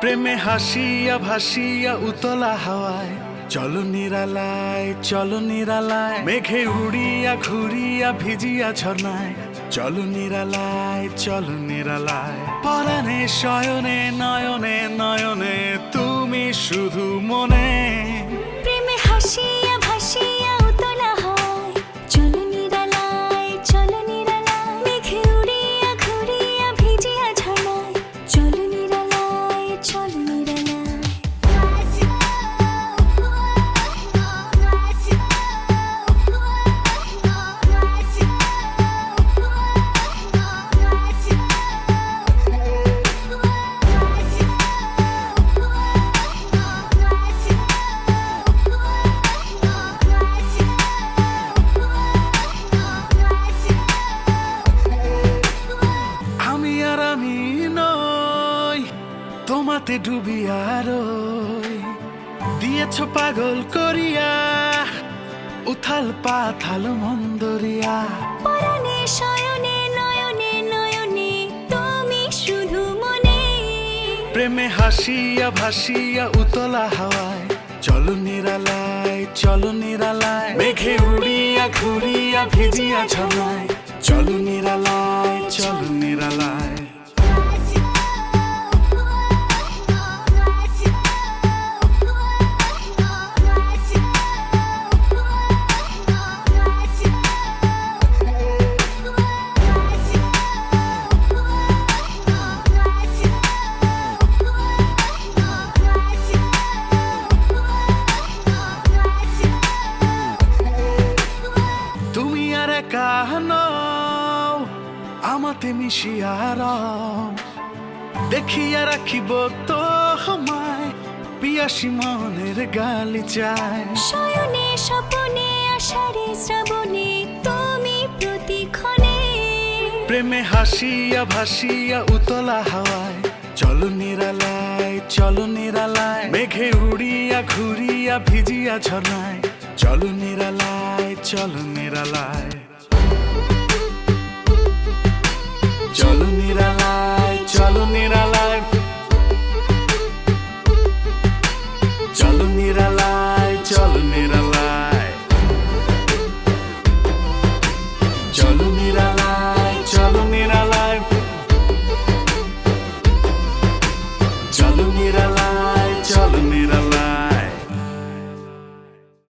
প্রেমে হাসিয়া ভাসিয়া উতলা হাওয়ায় চলো নিরালায়, চলো নিরালায়, মেঘে উড়িয়া ঘুরিয়া ভিজিয়া ঝর্ণায় চলো নিরালায়, চলো নিরালায়। পরাণে শয়নে নয়নে নয়নে তুমি শুধু মনে। প্রেমে হাসিয়া ভাসিয়া উতলা হাওয়ায় চলো নিরালায়, চলো নিরালায়, মেঘে উড়িয়া ঘুরিয়া ভিজিয়া ঝর্ণায় চলো নিরালায়, চলো নিরালায়। আমি আর আমি নই, তোমাতে ডুবিয়া রই, দিয়েছ পাগল করিয়া উথাল পাথাল মন্দরিয়া। পরাণে শয়নে নয়নে নয়নে তুমি শুধু মনে। প্রেমে হাসিয়া ভাসিয়া উতলা হাওয়ায় চলো নিরালায়, চলো নিরালায়, মেঘে উড়িয়া ঘুরিয়া ভিজিয়া ঝর্ণায় চলো নিরালায়, চলো নিরালায়। তুমি আর একা নও, আমাতে মিশিয়া রও, দেখিয়া রাখিব তো আমায় পিয়াসী মনের গালিচায়। শয়নে স্বপনে আষাঢ়ে শ্রাবণে তুমি প্রতিক্ষণে। প্রেমে হাসিয়া ভাসিয়া উতলা হাওয়ায় চলো নিরালায়, চলো নিরালায়, মেঘে উড়িয়া ঘুরিয়া ভিজিয়া ঝর্ণায় চলো নিরালায়, চলো নিরালায়, চলো নিরালায়, চলো নিরালায়, চলো নিরালায়, চলো নিরালায়, চলো নিরালায়, চলো নিরালায়, চলো নিরালায়।